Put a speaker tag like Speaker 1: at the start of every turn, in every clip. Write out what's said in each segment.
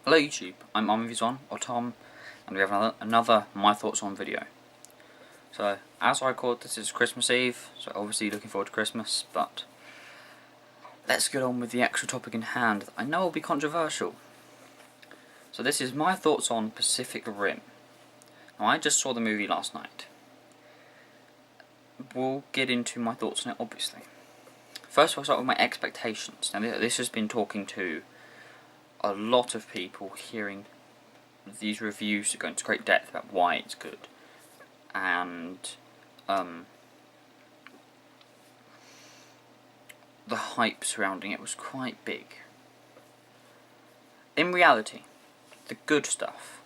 Speaker 1: Hello YouTube, I'm Armoury or Tom, and we have another My Thoughts On video. So, as I record, this is Christmas Eve, so obviously looking forward to Christmas, but let's get on with the actual topic in hand that I know will be controversial. So this is my thoughts on Pacific Rim. Now, I just saw the movie last night. We'll get into my thoughts on it, obviously. First, I'll start with my expectations. Now, this has been talking to a lot of people, hearing these reviews that go into great depth about why it's good, and the hype surrounding it was quite big. In reality, the good stuff,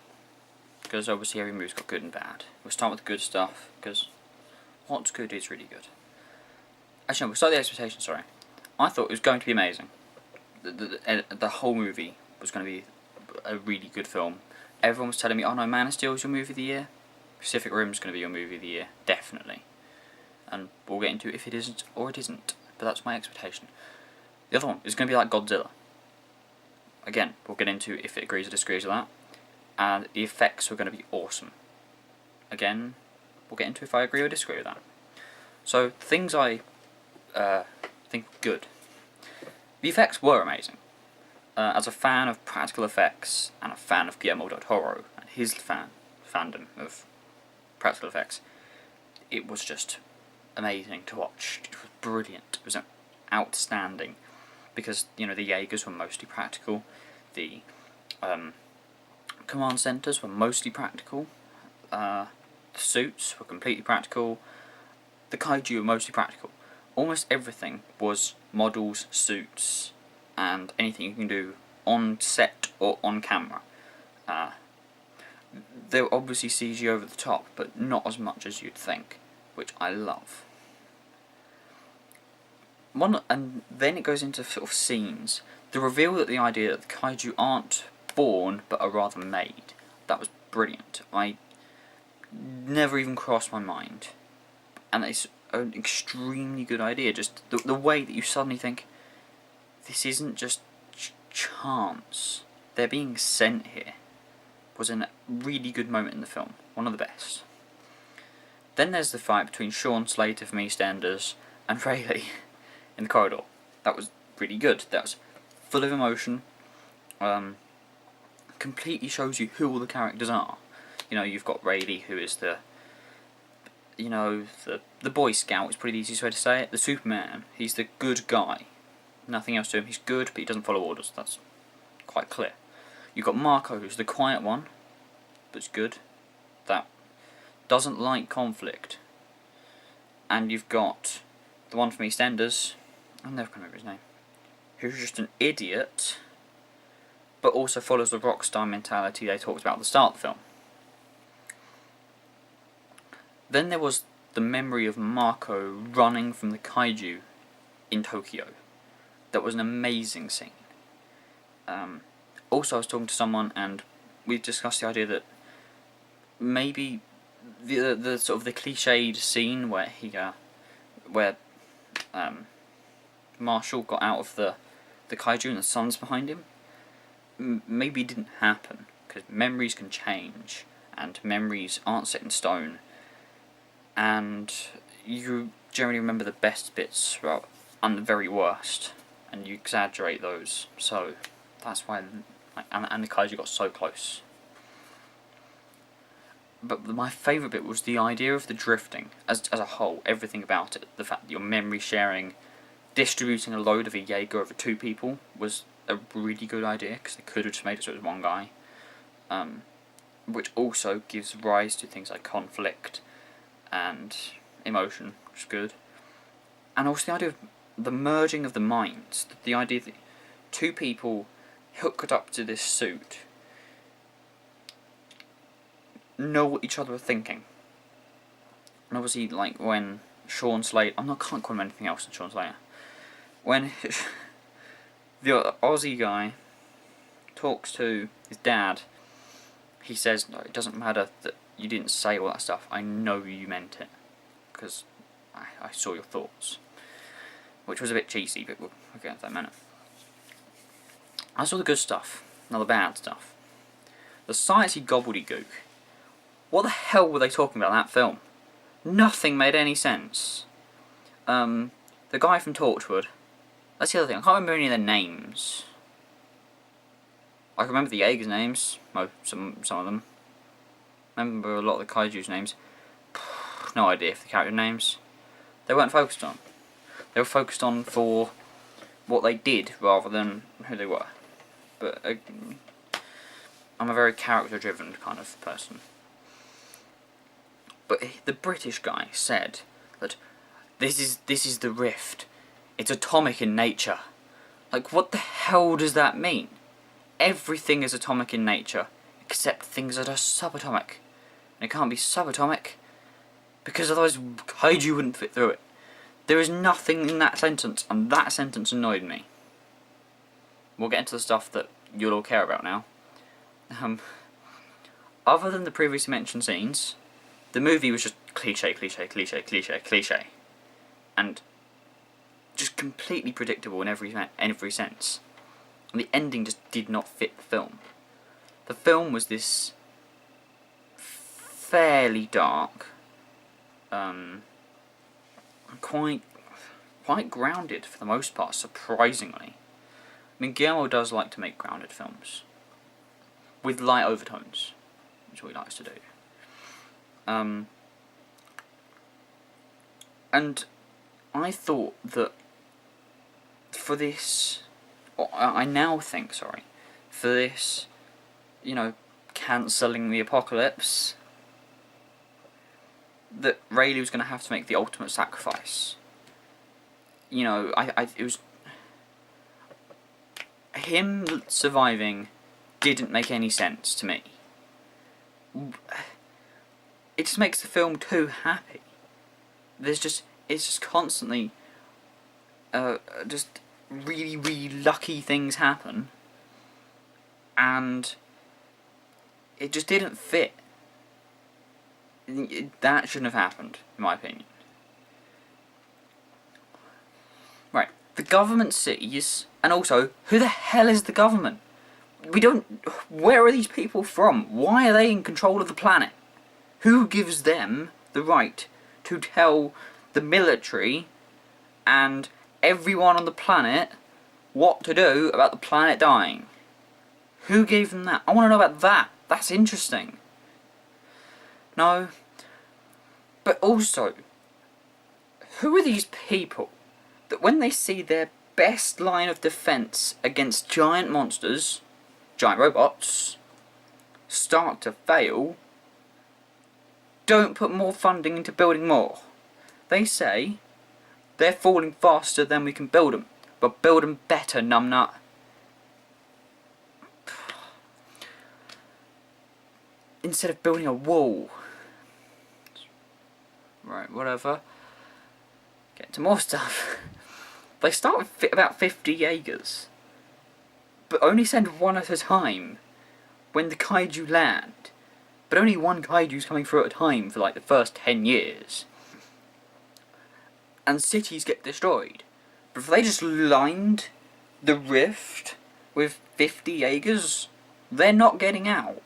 Speaker 1: because obviously every movie's got good and bad, we'll start with the good stuff, because what's good is really good. Actually no, we'll start with the expectations, sorry. I thought it was going to be amazing. The whole movie was going to be a really good film. Everyone was telling me, oh no, Man of Steel is your movie of the year. Pacific Rim is going to be your movie of the year, definitely. And we'll get into if it isn't or it isn't, but that's my expectation. The other one is going to be like Godzilla. Again, we'll get into if it agrees or disagrees with that. And the effects are going to be awesome. Again, we'll get into if I agree or disagree with that. So, things I think were good. The effects were amazing. As a fan of practical effects and a fan of Guillermo del Toro and his fandom of practical effects, it was just amazing to watch. It was brilliant. It was outstanding because the Jaegers were mostly practical, the command centers were mostly practical, the suits were completely practical, the kaiju were mostly practical. Almost everything was models, suits, and anything you can do on set or on camera. They were obviously CG over the top, but not as much as you'd think, which I love. And then it goes into sort of scenes. The reveal that the idea that the kaiju aren't born, but are rather made, that was brilliant. I never even crossed my mind. And it's an extremely good idea, just the way that you suddenly think, this isn't just chance. They're being sent here. Was a really good moment in the film. One of the best. Then there's the fight between Sean Slater from EastEnders and Rayleigh in the corridor. That was really good. That was full of emotion. Completely shows you who all the characters are. You've got Rayleigh, who is the Boy Scout, is probably the easiest way to say it. The Superman. He's the good guy. Nothing else to him. He's good, but he doesn't follow orders. That's quite clear. You've got Marco, who's the quiet one, but's good. That doesn't like conflict. And you've got the one from EastEnders, I never can remember his name, who's just an idiot, but also follows the rock star mentality they talked about at the start of the film. Then there was the memory of Marco running from the kaiju in Tokyo. That was an amazing scene. Also, I was talking to someone, and we discussed the idea that maybe the sort of the cliched scene where Marshall got out of the kaiju and the sun's behind him, maybe didn't happen because memories can change, and memories aren't set in stone, and you generally remember the best bits and the very worst. And you exaggerate those, so that's why, and the kaiju got so close. But my favourite bit was the idea of the drifting, as a whole, everything about it. The fact that your memory sharing, distributing a load of a Jaeger over two people was a really good idea, because they could have just made it so it was one guy. Which also gives rise to things like conflict and emotion, which is good. And also the idea of the merging of the minds, the idea that two people hooked up to this suit know what each other are thinking. And obviously, like when Sean Slater, can't call him anything else than Sean Slater. When the Aussie guy talks to his dad, he says, no, it doesn't matter that you didn't say all that stuff, I know you meant it, because I saw your thoughts. Which was a bit cheesy, but we'll get into that in a minute. I saw the good stuff. Now the bad stuff. The sciencey gobbledygook. What the hell were they talking about in that film? Nothing made any sense. The guy from Torchwood. That's the other thing. I can't remember any of their names. I can remember the Jaegers' names. Some of them. I remember a lot of the Kaiju's names. No idea for the character names. They weren't focused on. They were focused on for what they did rather than who they were. But I'm a very character-driven kind of person. But the British guy said that this is the rift. It's atomic in nature. Like, what the hell does that mean? Everything is atomic in nature, except things that are subatomic. And it can't be subatomic, because otherwise kaiju wouldn't fit through it. There is nothing in that sentence, and that sentence annoyed me. We'll get into the stuff that you'll all care about now. Other than the previously mentioned scenes, the movie was just cliche, and just completely predictable in every sense. And the ending just did not fit the film. The film was this fairly dark, quite grounded for the most part, surprisingly. I mean, Guillermo does like to make grounded films with light overtones, which is what he likes to do. And I thought that for this, I now think, sorry, for this, you know, cancelling the apocalypse, that Rayleigh was going to have to make the ultimate sacrifice. You know, it was him surviving didn't make any sense to me. It just makes the film too happy. It's just constantly just really lucky things happen, and it just didn't fit. That shouldn't have happened, in my opinion. Right, the government sees, and also, who the hell is the government? Where are these people from? Why are they in control of the planet? Who gives them the right to tell the military and everyone on the planet what to do about the planet dying? Who gave them that? I want to know about that. That's interesting. No. But also, who are these people that when they see their best line of defense against giant monsters, giant robots, start to fail, don't put more funding into building more? They say they're falling faster than we can build them, but build them better, numbnut. Instead of building a wall. Right, whatever. Get to more stuff. They start with about 50 Jaegers, but only send one at a time when the kaiju land. But only one kaiju's coming through at a time for like the first 10 years. And cities get destroyed. But if they just lined the rift with 50 Jaegers, they're not getting out.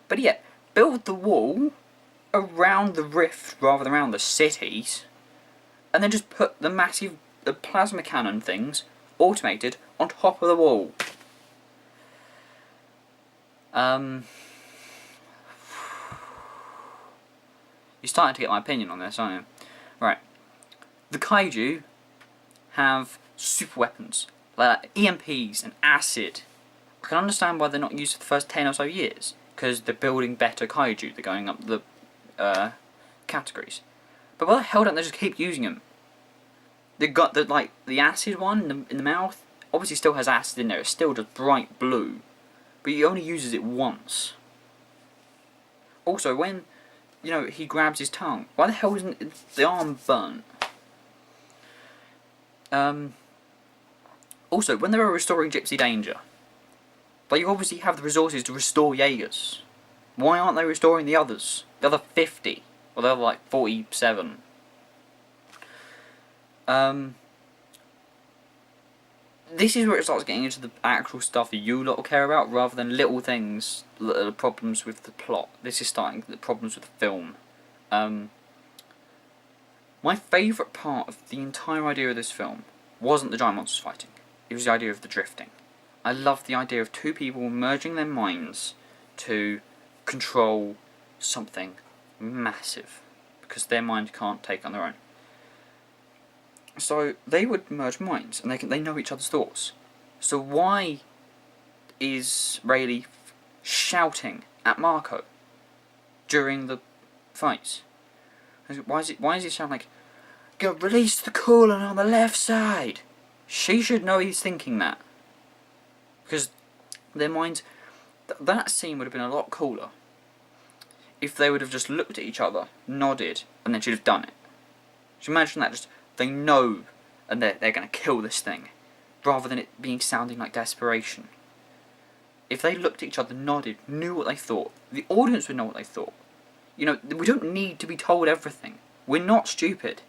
Speaker 1: But yet, build the wall around the rift rather than around the cities, and then just put the plasma cannon things, automated, on top of the wall. You're starting to get my opinion on this, aren't you? Right. The kaiju have super weapons, like EMPs and acid. I can understand why they're not used for the first 10 or so years, because they're building better kaiju, they're going up the categories. But why the hell don't they just keep using them? They've got the acid one in the mouth, obviously still has acid in there, it's still just bright blue, but he only uses it once. Also, when, you know, he grabs his tongue, why the hell isn't the arm burnt? Also, when they were restoring Gypsy Danger, they obviously have the resources to restore Jaegers. Why aren't they restoring the others? The other 50, or the other like 47. this is where it starts getting into the actual stuff that you lot will care about, rather than little things that are problems with the plot. This is starting the problems with the film. My favourite part of the entire idea of this film wasn't the giant monsters fighting. It was the idea of the drifting. I love the idea of two people merging their minds to control something massive, because their mind can't take on their own. So they would merge minds, and they know each other's thoughts. So why is Rayleigh shouting at Marco during the fights? Why is he shouting like, "Go release the coolant on the left side"? She should know he's thinking that, because their minds. That scene would have been a lot cooler if they would have just looked at each other, nodded, and then she'd have done it. So imagine that, just they know, and they're going to kill this thing, rather than it being sounding like desperation. If they looked at each other, nodded, knew what they thought, the audience would know what they thought. You know, we don't need to be told everything. We're not stupid.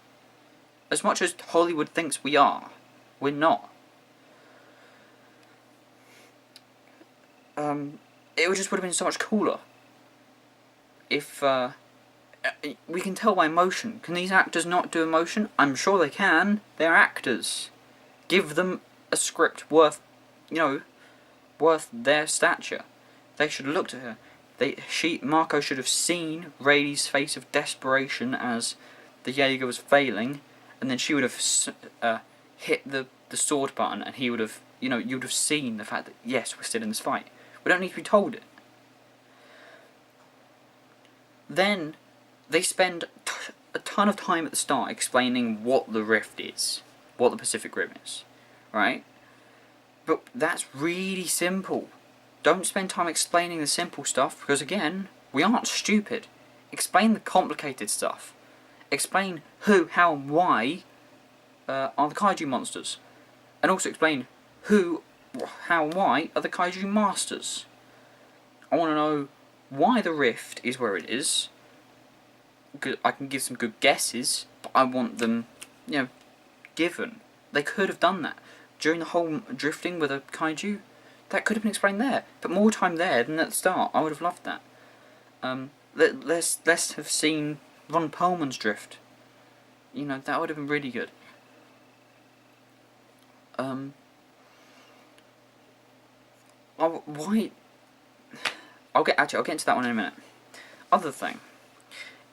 Speaker 1: As much as Hollywood thinks we are, we're not. It would have been so much cooler if we can tell by emotion. Can these actors not do emotion? I'm sure they can. They're actors. Give them a script worth their stature. They should have looked at her. Marco should have seen Rayleigh's face of desperation as the Jaeger was failing, and then she would have hit the sword button, and he would have, you would have seen the fact that yes, we're still in this fight. We don't need to be told it. Then they spend a ton of time at the start explaining what the rift is, what the Pacific Rim is, right? But that's really simple. Don't spend time explaining the simple stuff, because again, we aren't stupid. Explain the complicated stuff. Explain who, how, and why are the kaiju monsters. And also explain who, how, and why are the kaiju masters. I want to know why the rift is where it is. I can give some good guesses, but I want them, given. They could have done that. During the whole drifting with a kaiju, that could have been explained there. But more time there than at the start. I would have loved that. Let's have seen Ron Perlman's drift. That would have been really good. Why? I'll get into that one in a minute. Other thing,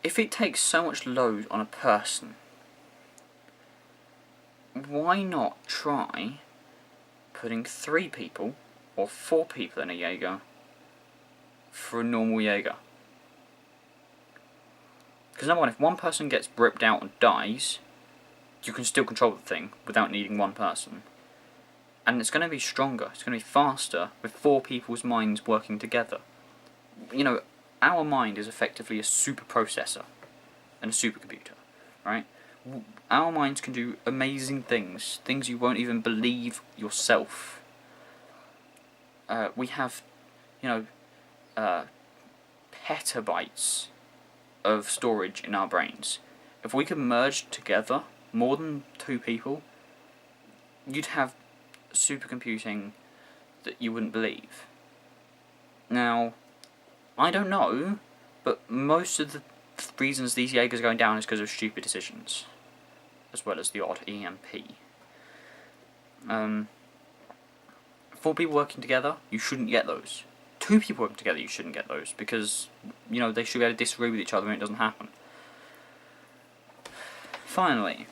Speaker 1: if it takes so much load on a person, why not try putting 3 people or 4 people in a Jaeger for a normal Jaeger? Because number one, if one person gets ripped out and dies, you can still control the thing without needing one person. And it's going to be stronger, it's going to be faster with 4 people's minds working together. Our mind is effectively a super processor and a supercomputer, right? Our minds can do amazing things you won't even believe yourself. We have, petabytes of storage in our brains. If we could merge together more than 2 people, you'd have supercomputing that you wouldn't believe. Now, I don't know, but most of the reasons these Jaegers are going down is because of stupid decisions, as well as the odd EMP. 4 people working together, you shouldn't get those. 2 people working together, you shouldn't get those, because, they should be able to disagree with each other when it doesn't happen. Finally,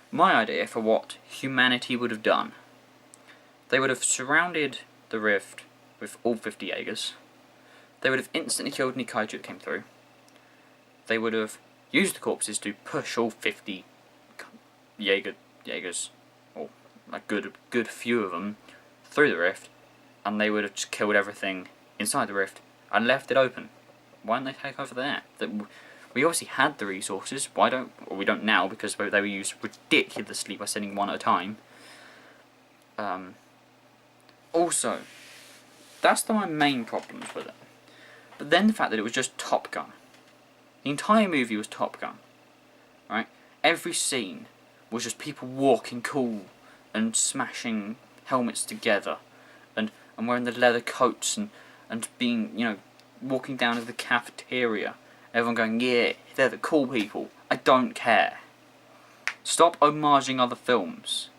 Speaker 1: my idea for what humanity would have done. They would have surrounded the rift with all 50 Jaegers. They would have instantly killed any kaiju that came through. They would have used the corpses to push all 50 Jaegers, or a good few of them, through the rift, and they would have just killed everything inside the rift and left it open. Why didn't they take over there? We obviously had the resources. We don't now, because they were used ridiculously by sending one at a time. Also, that's my main problems with it. But then the fact that it was just Top Gun. The entire movie was Top Gun, right? Every scene was just people walking cool and smashing helmets together, and wearing the leather coats, and being, you know, walking down to the cafeteria, everyone going, yeah, they're the cool people. I don't care. Stop homaging other films.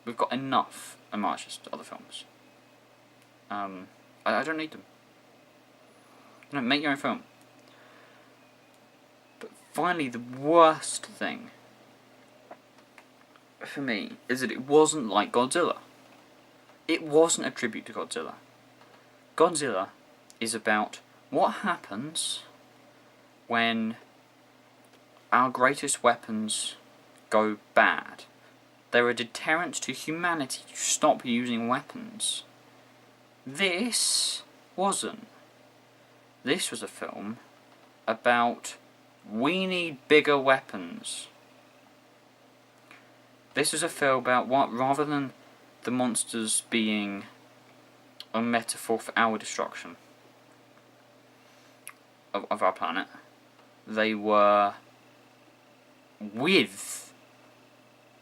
Speaker 1: We've got enough homages to other films. I don't need them. You know, make your own film. But finally, the worst thing for me is that it wasn't like Godzilla. It wasn't a tribute to Godzilla. Godzilla is about what happens when our greatest weapons go bad. They're a deterrent to humanity to stop using weapons. This wasn't. This was a film about we need bigger weapons. This was a film about what, rather than the monsters being a metaphor for our destruction of our planet, they were with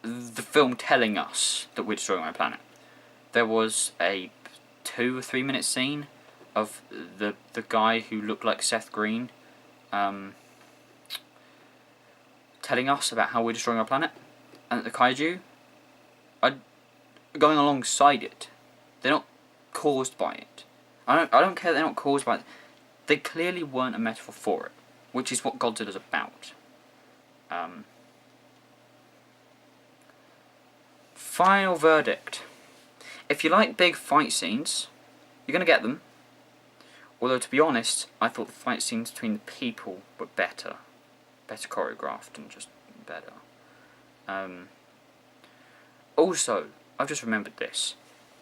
Speaker 1: the film telling us that we're destroying our planet. There was a 2 or 3 minute scene of the guy who looked like Seth Green telling us about how we're destroying our planet, and the kaiju are going alongside it. They're not caused by it. I don't care that they're not caused by it. They clearly weren't a metaphor for it, which is what Godzilla's about. Final verdict. If you like big fight scenes, you're going to get them. Although, to be honest, I thought the fight scenes between the people were better. Better choreographed and just better. Also, I've just remembered this.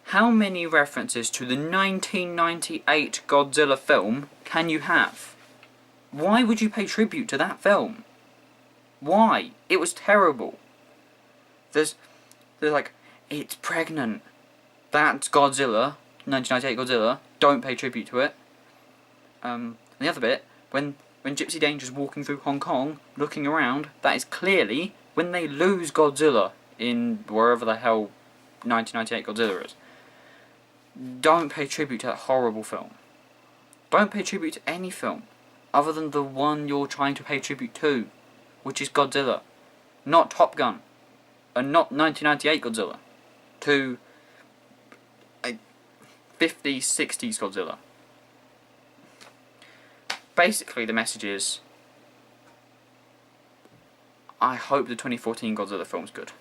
Speaker 1: How many references to the 1998 Godzilla film can you have? Why would you pay tribute to that film? Why? It was terrible. There's like, it's pregnant. That's Godzilla, 1998 Godzilla. Don't pay tribute to it. And the other bit, when Gypsy Danger's walking through Hong Kong, looking around, that is clearly when they lose Godzilla in wherever the hell 1998 Godzilla is. Don't pay tribute to that horrible film. Don't pay tribute to any film other than the one you're trying to pay tribute to, which is Godzilla. Not Top Gun. And not 1998 Godzilla. To a 50s, 60s Godzilla. Basically, the message is, I hope the 2014 Godzilla film's good.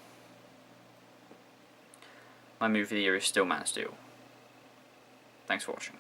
Speaker 1: My movie of the year is still Man of Steel. Thanks for watching.